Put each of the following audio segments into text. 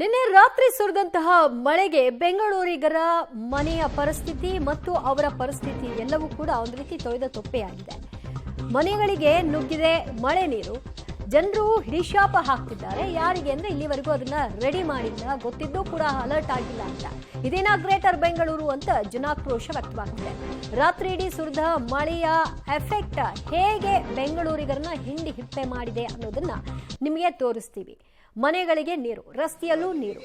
ನಿನ್ನೆ ರಾತ್ರಿ ಸುರಿದಂತಹ ಮಳೆಗೆ ಬೆಂಗಳೂರಿಗರ ಮನೆಯ ಪರಿಸ್ಥಿತಿ ಮತ್ತು ಅವರ ಪರಿಸ್ಥಿತಿ ಎಲ್ಲವೂ ಕೂಡ ಒಂದು ರೀತಿ ತೊಳೆದ ತೊಪ್ಪೆಯಾಗಿದೆ. ಮನೆಗಳಿಗೆ ನುಗ್ಗಿದೆ ಮಳೆ ನೀರು. ಜನರು ಹಿಡಿಶಾಪ ಹಾಕ್ತಿದ್ದಾರೆ. ಯಾರಿಗೆ ಅಂದ್ರೆ ಇಲ್ಲಿವರೆಗೂ ಅದನ್ನ ರೆಡಿ ಮಾಡಿಲ್ಲ, ಗೊತ್ತಿದ್ದೂ ಕೂಡ ಅಲರ್ಟ್ ಆಗಿಲ್ಲ ಅಂತ. ಇದೇನಾ ಗ್ರೇಟರ್ ಬೆಂಗಳೂರು ಅಂತ ಜನಾಕ್ರೋಶ ವ್ಯಕ್ತವಾಗ್ತಿದೆ. ರಾತ್ರಿ ಇಡೀ ಸುರಿದ ಮಳೆಯ ಎಫೆಕ್ಟ್ ಹೇಗೆ ಬೆಂಗಳೂರಿಗರನ್ನ ಹಿಂಡಿ ಹಿಪ್ಪೆ ಮಾಡಿದೆ ಅನ್ನೋದನ್ನ ನಿಮಗೆ ತೋರಿಸ್ತೀವಿ. ಮನೆಗಳಿಗೆ ನೀರು, ರಸ್ತೆಯಲ್ಲೂ ನೀರು.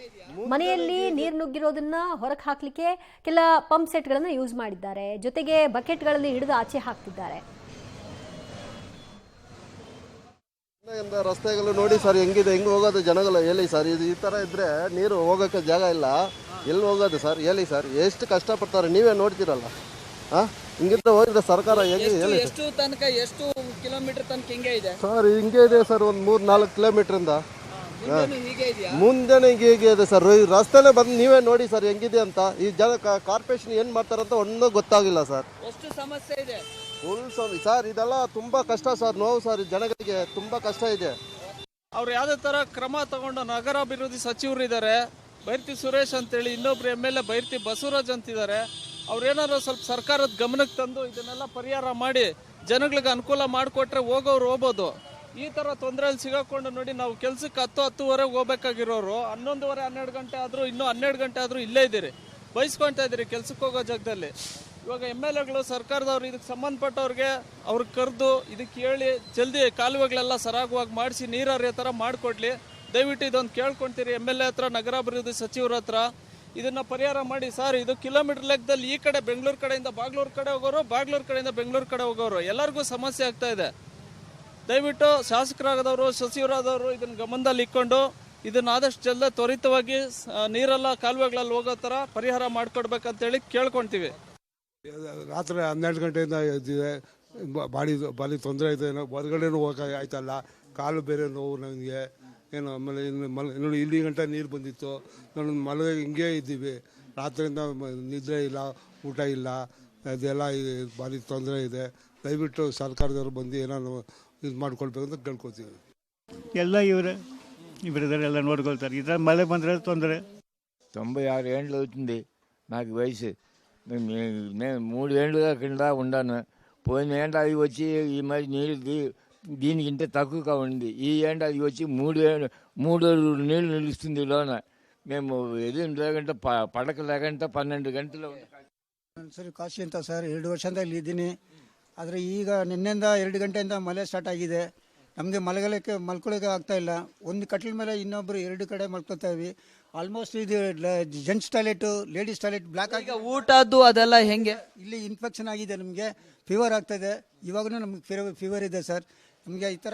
ಮನೆಯಲ್ಲಿ ನೀರು ನುಗ್ಗಿರೋದನ್ನ ಹೊರಗೆ ಹಾಕ್ಲಿಕ್ಕೆ ಕೆಲ ಪಂಪ್ ಸೆಟ್ಗಳನ್ನ ಯೂಸ್ ಮಾಡಿದ್ದಾರೆ. ಜೊತೆಗೆ ಬಕೆಟ್ಗಳಲ್ಲಿ ಹಿಡಿದು ಆಚೆ ಹಾಕ್ತಿದ್ದಾರೆ. ರಸ್ತೆಗಳು ನೋಡಿ ಸರ್ ಹೆಂಗಿದೆ, ಹೆಂಗ್ ಹೋಗೋದು ಜನಗಳು ಹೇಳಿ ಸರ್. ಇದು ಈ ತರ ಇದ್ರೆ ನೀರು ಹೋಗೋಕೆ ಜಾಗ ಇಲ್ಲ, ಎಲ್ಲಿ ಹೋಗೋದು ಸರ್ ಹೇಳಿ ಸರ್. ಎಷ್ಟು ಕಷ್ಟಪಡ್ತಾರೆ ನೀವೇ ನೋಡ್ತೀರಲ್ಲ. ಹಿಂಗಿದ್ರೆ ಹೋಗಿದ್ರೆ ಸರ್ಕಾರ ಹೇಗೆ ಹೇಳಿ. ಎಷ್ಟು ತನಕ, ಎಷ್ಟು ಕಿಲೋಮೀಟರ್ ತನಕ ಹಿಂಗೆ ಇದೆ ಸರ್? ಹಿಂಗೆ ಇದೆ ಸರ್, ಒಂದು 3-4 ಕಿಲೋಮೀಟರ್ ಮುಂದೆನೆ ಹೀಗೆ ಇದೆ ಸರ್. ರಸ್ತೆಲೆ ಬಂದು ನೀವೇ ನೋಡಿ ಸರ್ ಹೆಂಗಿದೆ ಅಂತ. ಈ ಜನ ಕಾರ್ಪೊರೇಷನ್ ಏನ್ ಮಾಡ್ತಾರಂತ ಒಂದೂ ಗೊತ್ತಾಗಿಲ್ಲ ಸರ್. ಎಷ್ಟು ಸಮಸ್ಯೆ ಇದೆ ಸರ್. ಇದೆಲ್ಲ ತುಂಬಾ ಕಷ್ಟ ಸರ್, ನೋವು ಸರ್. ಜನಗಳಿಗೆ ತುಂಬಾ ಕಷ್ಟ ಇದೆ. ಅವ್ರು ಯಾವುದೇ ತರ ಕ್ರಮ ತಗೊಂಡು ನಗರಾಭಿವೃದ್ಧಿ ಸಚಿವರು ಇದ್ದಾರೆ, ಬೈರ್ತಿ ಸುರೇಶ್ ಅಂತೇಳಿ, ಇನ್ನೊಬ್ರು MLA ಬೈರ್ತಿ ಬಸವರಾಜ್ ಅಂತಿದ್ದಾರೆ. ಅವ್ರೇನಾದ್ರು ಸ್ವಲ್ಪ ಸರ್ಕಾರದ ಗಮನಕ್ಕೆ ತಂದು ಇದನ್ನೆಲ್ಲ ಪರಿಹಾರ ಮಾಡಿ ಜನಗಳಿಗೆ ಅನುಕೂಲ ಮಾಡಿಕೊಟ್ರೆ ಹೋಗೋರು ಹೋಗ್ಬೋದು. ಈ ತರ ತೊಂದರೆಯಲ್ಲಿ ಸಿಗಾಕೊಂಡು ನೋಡಿ, ನಾವು ಕೆಲ್ಸಕ್ಕೆ 10-10:30 ಹೋಗ್ಬೇಕಾಗಿರೋರು 11:30-12 ಗಂಟೆ ಆದ್ರೂ, ಇನ್ನೂ 12 ಗಂಟೆ ಆದ್ರೂ ಇಲ್ಲೇ ಇದ್ದೀರಿ, ಬಯಸ್ಕೊಳ್ತಾ ಇದ್ದೀರಿ ಕೆಲ್ಸಕ್ಕೆ ಹೋಗೋ ಜಾಗದಲ್ಲಿ. ಇವಾಗ MLAಗಳು ಸರ್ಕಾರದವ್ರು ಇದಕ್ಕೆ ಸಂಬಂಧಪಟ್ಟವ್ರಿಗೆ ಅವ್ರಿಗೆ ಕರೆದು ಇದಕ್ಕೆ ಹೇಳಿ ಜಲ್ದಿ ಕಾಲುವೆಗಳೆಲ್ಲ ಸರಾಗವಾಗಿ ಮಾಡಿಸಿ ನೀರು ಹರಿಯೋ ಥರ ಮಾಡಿಕೊಡ್ಲಿ. ದಯವಿಟ್ಟು ಇದೊಂದು ಕೇಳ್ಕೊಳ್ತೀರಿ MLA ಹತ್ರ, ನಗರಾಭಿವೃದ್ಧಿ ಸಚಿವರ ಹತ್ರ ಇದನ್ನ ಪರಿಹಾರ ಮಾಡಿ ಸರ್. ಇದು ಕಿಲೋಮೀಟರ್ ಲೆಕ್ಕದಲ್ಲಿ ಈ ಕಡೆ ಬೆಂಗಳೂರು ಕಡೆಯಿಂದ ಬಾಗ್ಲೂರು ಕಡೆ ಹೋಗೋರು, ಬಾಗ್ಲೂರು ಕಡೆಯಿಂದ ಬೆಂಗಳೂರು ಕಡೆ ಹೋಗೋರು ಎಲ್ಲರಿಗೂ ಸಮಸ್ಯೆ ಆಗ್ತಾ ಇದೆ. ದಯವಿಟ್ಟು ಶಾಸಕರಾದವರು, ಸಚಿವರಾದವರು ಇದನ್ನ ಗಮನದಲ್ಲಿ ಇಟ್ಕೊಂಡು ಇದನ್ನ ಆದಷ್ಟು ಜಲ್ದಿ ತ್ವರಿತವಾಗಿ ನೀರೆಲ್ಲ ಕಾಲುವೆಗಳಲ್ಲಿ ಹೋಗೋ ಥರ ಪರಿಹಾರ ಮಾಡಿಕೊಡ್ಬೇಕಂತೇಳಿ ಕೇಳ್ಕೊಳ್ತೀವಿ. ರಾತ್ರಿ 12 ಗಂಟೆಯಿಂದ ಇದ್ದಿದೆ. ಭಾರಿ ತೊಂದರೆ ಇದೆ. ಹೊರಗಡೆನೂ ಹೋಗೋಕೆ ಆಯ್ತಲ್ಲ, ಕಾಲು ಬೇರೆ ನೋವು ನನಗೆ ಏನು. ಆಮೇಲೆ ನೋಡಿ ಇಲ್ಲಿ ಗಂಟೆ ನೀರು ಬಂದಿತ್ತು. ನಾನು ಮಲಗ ಹಿಂಗೆ ಇದ್ದೀವಿ. ರಾತ್ರಿಯಿಂದ ನಿದ್ರೆ ಇಲ್ಲ, ಊಟ ಇಲ್ಲ, ಅದೆಲ್ಲ ಭಾರಿ ತೊಂದರೆ ಇದೆ. ದಯವಿಟ್ಟು ಸರ್ಕಾರದವ್ರು ಬಂದು ಏನಾದ್ರು ಇದು ಮಾಡ್ಕೊಳ್ಬೇಕು ಅಂತ ಕೇಳ್ಕೊತೀವಿ. ಎಲ್ಲ ಇವರೆಲ್ಲ ನೋಡ್ಕೊಳ್ತಾರೆ. ಈ ಥರ మళ్ళీ ಬಂದರೆ తొందర. 96 ఏండ్లు అవుతుంది నాకు వయసు. 3 ఏళ్ళు కింద ఉన్నాను. పోయిన ఏంట అది వచ్చి ఈ మరి నీళ్ళు దీనికింటే తక్కువగా ఉంది. ఈ ఏంట అది వచ్చి 3 నీళ్ళు నిలుస్తుంది లోన. మేము ఎదురు లేకంటే పడక లేకంటే 12 గంటలు. ಸರಿ ಕಾಶಿ ಅಂತ ಸರ್. 2 ವರ್ಷದಿಂದ ಇಲ್ಲಿದ್ದೀನಿ. ಆದರೆ ಈಗ ನಿನ್ನೆಯಿಂದ 2 ಗಂಟೆಯಿಂದ ಮಳೆ ಸ್ಟಾರ್ಟ್ ಆಗಿದೆ. ನಮಗೆ ಮಲ್ಕೊಳ್ಳೋಕೆ ಆಗ್ತಾ ಇಲ್ಲ. ಒಂದು ಕಟ್ಲ ಮೇಲೆ ಇನ್ನೊಬ್ರು 2 ಕಡೆ ಮಲ್ಕೊತಾಯಿವಿ. ಆಲ್ಮೋಸ್ಟ್ ಇದು gents toilet, ladies toilet block ಆಗಿ. ಊಟದ್ದು ಅದೆಲ್ಲ ಹೆಂಗೆ? ಇಲ್ಲಿ ಇನ್ಫೆಕ್ಷನ್ ಆಗಿದೆ, ನಮಗೆ ಫೀವರ್ ಆಗ್ತಾ ಇದೆ. ಇವಾಗೂ ನಮಗೆ ಫೀವರ್ ಇದೆ ಸರ್. ನಮಗೆ ಈ ಥರ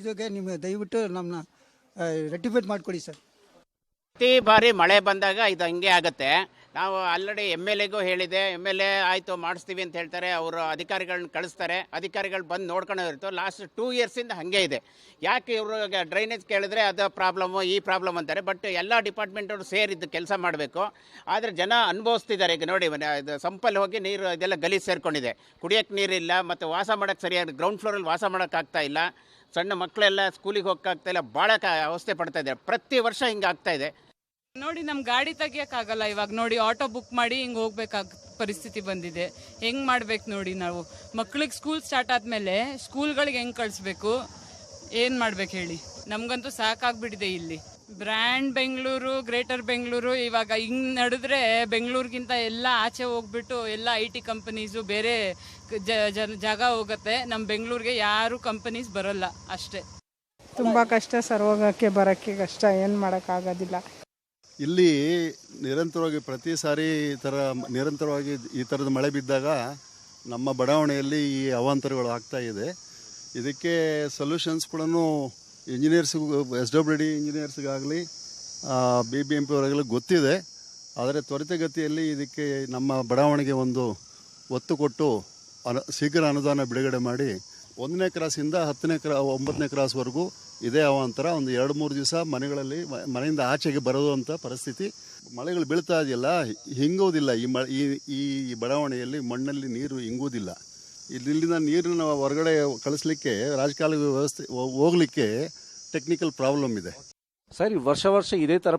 ಇದಕ್ಕೆ ನಿಮಗೆ ದಯವಿಟ್ಟು ನಮ್ಮನ್ನ ರೆಕ್ಟಿಫೈಡ್ ಮಾಡಿಕೊಡಿ ಸರ್. ಪ್ರತಿ ಬಾರಿ ಮಳೆ ಬಂದಾಗ ಇದು ಹಂಗೆ ಆಗುತ್ತೆ. ನಾವು ಆಲ್ರೆಡಿ MLAಗೂ ಹೇಳಿದೆ. MLA ಆಯಿತು ಮಾಡಿಸ್ತೀವಿ ಅಂತ ಹೇಳ್ತಾರೆ. ಅವರು ಅಧಿಕಾರಿಗಳನ್ನ ಕಳಿಸ್ತಾರೆ. ಅಧಿಕಾರಿಗಳು ಬಂದು ನೋಡ್ಕೊಂಡು ಇರ್ತಾರೆ. ಲಾಸ್ಟ್ 2 ಇಯರ್ಸಿಂದ ಹಾಗೆ ಇದೆ. ಯಾಕೆ ಇವರು ಡ್ರೈನೇಜ್ ಕೇಳಿದ್ರೆ ಅದು ಪ್ರಾಬ್ಲಮ್ಮು, ಈ ಪ್ರಾಬ್ಲಮ್ ಅಂತಾರೆ. ಬಟ್ ಎಲ್ಲ ಡಿಪಾರ್ಟ್ಮೆಂಟವರು ಸೇರಿದ್ದು ಕೆಲಸ ಮಾಡಬೇಕು. ಆದರೆ ಜನ ಅನುಭವಿಸ್ತಿದ್ದಾರೆ. ಈಗ ನೋಡಿ, ಇದು ಸಂಪಲ್ಲಿ ಹೋಗಿ ನೀರು ಇದೆಲ್ಲ ಗಲೀಜು ಸೇರ್ಕೊಂಡಿದೆ. ಕುಡಿಯೋಕ್ಕೆ ನೀರಿಲ್ಲ, ಮತ್ತು ವಾಸ ಮಾಡೋಕ್ಕೆ ಸರಿಯಾಗಿ ಗ್ರೌಂಡ್ ಫ್ಲೋರಲ್ಲಿ ವಾಸ ಮಾಡೋಕ್ಕಾಗ್ತಾ ಇಲ್ಲ. ಸಣ್ಣ ಮಕ್ಕಳೆಲ್ಲ ಸ್ಕೂಲಿಗೆ ಹೋಗೋಕ್ಕಾಗ್ತಾ ಇಲ್ಲ. ಭಾಳ ಅವಸ್ಥೆ ಪಡ್ತಾ ಇದ್ದಾರೆ. ಪ್ರತಿ ವರ್ಷ ಹಿಂಗೆ ಆಗ್ತಾ ಇದೆ. ನೋಡಿ, ನಮ್ಮ ಗಾಡಿ ತೆಗಿಯೋಕ್ಕಾಗಲ್ಲ. ಇವಾಗ ನೋಡಿ, ಆಟೋ ಬುಕ್ ಮಾಡಿ ಹಿಂಗೆ ಹೋಗ್ಬೇಕಾಗ ಪರಿಸ್ಥಿತಿ ಬಂದಿದೆ. ಹೆಂಗೆ ಮಾಡ್ಬೇಕು ನೋಡಿ. ನಾವು ಮಕ್ಳಿಗೆ ಸ್ಕೂಲ್ ಸ್ಟಾರ್ಟ್ ಆದಮೇಲೆ ಸ್ಕೂಲ್ಗಳಿಗೆ ಹೆಂಗೆ ಕಳಿಸ್ಬೇಕು, ಏನು ಮಾಡ್ಬೇಕು ಹೇಳಿ. ನಮಗಂತೂ ಸಾಕಾಗ್ಬಿಟ್ಟಿದೆ ಇಲ್ಲಿ. ಬ್ರ್ಯಾಂಡ್ ಬೆಂಗಳೂರು, ಗ್ರೇಟರ್ ಬೆಂಗಳೂರು ಇವಾಗ ಹಿಂಗೆ ನಡೆದ್ರೆ ಬೆಂಗಳೂರಿಗಿಂತ ಎಲ್ಲ ಆಚೆ ಹೋಗ್ಬಿಟ್ಟು ಎಲ್ಲ IT ಕಂಪನೀಸು ಬೇರೆ ಜಾಗ ಹೋಗುತ್ತೆ. ನಮ್ಮ ಬೆಂಗಳೂರಿಗೆ ಯಾರು ಕಂಪನೀಸ್ ಬರೋಲ್ಲ ಅಷ್ಟೇ. ತುಂಬ ಕಷ್ಟ ಸರ್, ಹೋಗೋಕ್ಕೆ ಬರೋಕ್ಕೆ ಕಷ್ಟ. ಏನು ಮಾಡೋಕ್ಕಾಗೋದಿಲ್ಲ. ಇಲ್ಲಿ ನಿರಂತರವಾಗಿ ಪ್ರತಿ ಸಾರಿ ನಿರಂತರವಾಗಿ ಈ ಥರದ ಮಳೆ ಬಿದ್ದಾಗ ನಮ್ಮ ಬಡಾವಣೆಯಲ್ಲಿ ಈ ಅವಾಂತರಗಳು ಆಗ್ತಾ ಇದೆ. ಇದಕ್ಕೆ ಸೊಲ್ಯೂಷನ್ಸ್ ಕೂಡ ಇಂಜಿನಿಯರ್ಸ್ಗೂ, SWD ಇಂಜಿನಿಯರ್ಸ್ಗಾಗಲಿ, BBMP ಅವರಿಗೆಲ್ಲ ಗೊತ್ತಿದೆ. ಆದರೆ ತ್ವರಿತಗತಿಯಲ್ಲಿ ಇದಕ್ಕೆ ನಮ್ಮ ಬಡಾವಣೆಗೆ ಒಂದು ಒತ್ತು ಕೊಟ್ಟು ಶೀಘ್ರ ಅನುದಾನ ಬಿಡುಗಡೆ ಮಾಡಿ 1ನೇ ಕ್ರಾಸಿಂದ 9ನೇ ಕ್ರಾಸ್ವರೆಗೂ ಇದೇ ಅವಾಂತರ. ಒಂದು 2-3 ದಿವಸ ಮನೆಯಿಂದ ಆಚೆಗೆ ಬರೋದು ಅಂತ ಪರಿಸ್ಥಿತಿ. ಮಳೆಗಳು ಬೀಳ್ತಾ ಇದೆಯಲ್ಲ, ಹಿಂಗೋದಿಲ್ಲ. ಈ ಬಡಾವಣೆಯಲ್ಲಿ ಮಣ್ಣಲ್ಲಿ ನೀರು ಹಿಂಗುವುದಿಲ್ಲ. ಇಲ್ಲಿಂದ ನೀರನ್ನು ಹೊರಗಡೆ ಕಳಿಸ್ಲಿಕ್ಕೆ ರಾಜಕಾಲುವೆ ವ್ಯವಸ್ಥೆ ಹೋಗಲಿಕ್ಕೆ ಟೆಕ್ನಿಕಲ್ ಪ್ರಾಬ್ಲಮ್ ಇದೆ. ಸರ್ ವರ್ಷ ಇದೇ ಥರ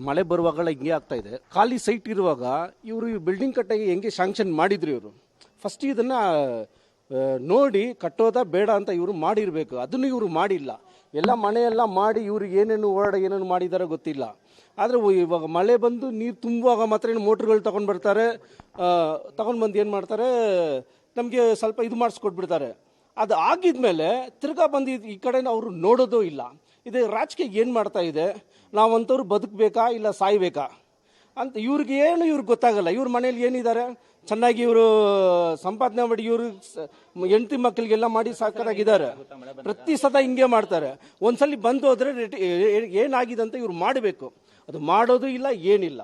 ಮಳೆ ಬರುವಾಗಲ್ಲ ಹಿಂಗೆ ಆಗ್ತಾ ಇದೆ. ಖಾಲಿ ಸೈಟ್ ಇರುವಾಗ ಇವರು ಬಿಲ್ಡಿಂಗ್ ಕಟ್ಟಾಗಿ ಹೆಂಗೆ ಶಾಂಕ್ಷನ್ ಮಾಡಿದ್ರು ಇವರು ಫಸ್ಟ್ ಇದನ್ನು ನೋಡಿ ಕಟ್ಟೋದ ಬೇಡ ಅಂತ ಇವರು ಮಾಡಿರಬೇಕು. ಅದನ್ನು ಇವರು ಮಾಡಿಲ್ಲ. ಎಲ್ಲ ಮನೆಯೆಲ್ಲ ಮಾಡಿ ಇವ್ರಿಗೆ ಏನೇನು ಏನೇನು ಮಾಡಿದಾರೋ ಗೊತ್ತಿಲ್ಲ. ಆದರೆ ಇವಾಗ ಮಳೆ ಬಂದು ನೀರು ತುಂಬುವಾಗ ಮಾತ್ರ ಮೋಟ್ರುಗಳು ತೊಗೊಂಡು ಬರ್ತಾರೆ. ತೊಗೊಂಡು ಬಂದು ಏನು ಮಾಡ್ತಾರೆ, ನಮಗೆ ಸ್ವಲ್ಪ ಇದು ಮಾಡಿಸ್ಕೊಟ್ಬಿಡ್ತಾರೆ. ಅದು ಆಗಿದ್ಮೇಲೆ ತಿರ್ಗಾ ಬಂದು ಈ ಕಡೆ ಅವರು ನೋಡೋದು ಇಲ್ಲ. ಇದು ರಾಜಕೀಯ ಏನು ಮಾಡ್ತಾ ಇದೆ, ನಾವಂಥವ್ರು ಬದುಕಬೇಕಾ ಇಲ್ಲ ಸಾಯ್ಬೇಕಾ ಅಂತ ಇವ್ರಿಗೆ ಗೊತ್ತಾಗಲ್ಲ. ಇವ್ರ ಮನೇಲಿ ಏನಿದ್ದಾರೆ, ಚೆನ್ನಾಗಿ ಇವರು ಸಂಪಾದನೆ ಮಾಡಿ ಇವರು ಹೆಂಡತಿ ಮಕ್ಕಳಿಗೆಲ್ಲ ಮಾಡಿ ಸಾಕಾಗಿದ್ದಾರೆ. ಪ್ರತಿ ಸತ ಹಿಂಗೆ ಮಾಡ್ತಾರೆ. ಒಂದ್ಸಲಿ ಬಂದು ಹೋದ್ರೆ ಏನಾಗಿದೆ ಅಂತ ಇವ್ರು ಮಾಡಬೇಕು. ಅದು ಮಾಡೋದು ಇಲ್ಲ, ಏನಿಲ್ಲ.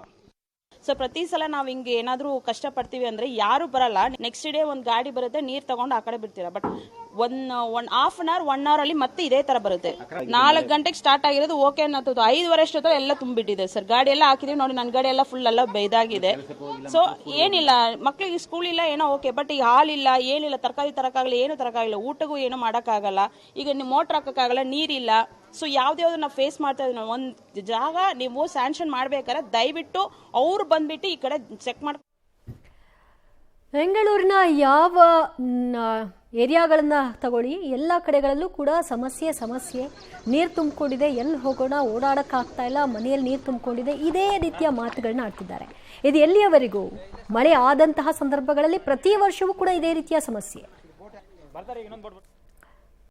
ಸೊ ಪ್ರತಿ ಸಲ ನಾವು ಹಿಂಗೆ ಏನಾದರೂ ಕಷ್ಟಪಡ್ತೀವಿ ಅಂದರೆ ಯಾರು ಬರಲ್ಲ. ನೆಕ್ಸ್ಟ್ ಡೇ ಒಂದು ಗಾಡಿ ಬರುತ್ತೆ, ನೀರು ತಗೊಂಡು ಆ ಕಡೆ ಬಿಡ್ತೀರಾ. But half an hour 1 hour ಅಲ್ಲಿ ಮತ್ತೆ ಇದೇ ತರ ಬರುತ್ತೆ. 4 ಗಂಟೆಗೆ ಸ್ಟಾರ್ಟ್ ಆಗಿರೋದು ಓಕೆ ಅನ್ನೋದು 5 ಅಷ್ಟೊತ್ತಲ್ಲಿ ಎಲ್ಲ ತುಂಬಿಟ್ಟಿದೆ ಸರ್. ಗಾಡಿ ಎಲ್ಲ ಹಾಕಿದೀವಿ ನೋಡಿ, ನನ್ನ ಗಾಡಿ ಎಲ್ಲ ಫುಲ್ ಎಲ್ಲ ಬೈದಾಗಿದೆ. ಸೊ ಏನಿಲ್ಲ, ಮಕ್ಳಿಗೆ ಸ್ಕೂಲ್ ಇಲ್ಲ ಏನೋ ಓಕೆ, ಬಟ್ ಈಗ ಹಾಲಿಲ್ಲ, ಏನಿಲ್ಲ, ತರಕಾರಿ ತರಕಾಗಲ್ಲ, ಏನು ತರಕಾಗಿಲ್ಲ, ಊಟಗೂ ಏನು ಮಾಡೋಕ್ಕಾಗಲ್ಲ. ಈಗ ನೀವು ಮೋಟ್ರ್ ಹಾಕೋಕ್ಕಾಗಲ್ಲ, ನೀರಿಲ್ಲ. ಸೊ ಯಾವ್ದು ನಾವು ಫೇಸ್ ಮಾಡ್ತಾ ಇದ್ದೀವಿ. ಒಂದು ಜಾಗ ನೀವು ಸ್ಯಾಂಕ್ಷನ್ ಮಾಡ್ಬೇಕಾದ್ರೆ ದಯವಿಟ್ಟು ಅವ್ರು ಬಂದ್ಬಿಟ್ಟು ಈ ಕಡೆ ಚೆಕ್ ಮಾಡಿ. ಬೆಂಗಳೂರಿನ ಯಾವ ಏರಿಯಾಗಳನ್ನ ತಗೊಳ್ಳಿ, ಎಲ್ಲ ಕಡೆಗಳಲ್ಲೂ ಕೂಡ ಸಮಸ್ಯೆ. ನೀರು ತುಂಬಿಕೊಂಡಿದೆ, ಎಲ್ಲಿ ಹೋಗೋಣ, ಓಡಾಡೋಕ್ಕಾಗ್ತಾ ಇಲ್ಲ, ಮನೆಯಲ್ಲಿ ನೀರು ತುಂಬಿಕೊಂಡಿದೆ, ಇದೇ ರೀತಿಯ ಮಾತುಗಳನ್ನ ಆಡ್ತಿದ್ದಾರೆ. ಇದು ಎಲ್ಲಿಯವರೆಗೂ? ಮಳೆ ಆದಂತಹ ಸಂದರ್ಭಗಳಲ್ಲಿ ಪ್ರತಿ ವರ್ಷವೂ ಕೂಡ ಇದೇ ರೀತಿಯ ಸಮಸ್ಯೆ.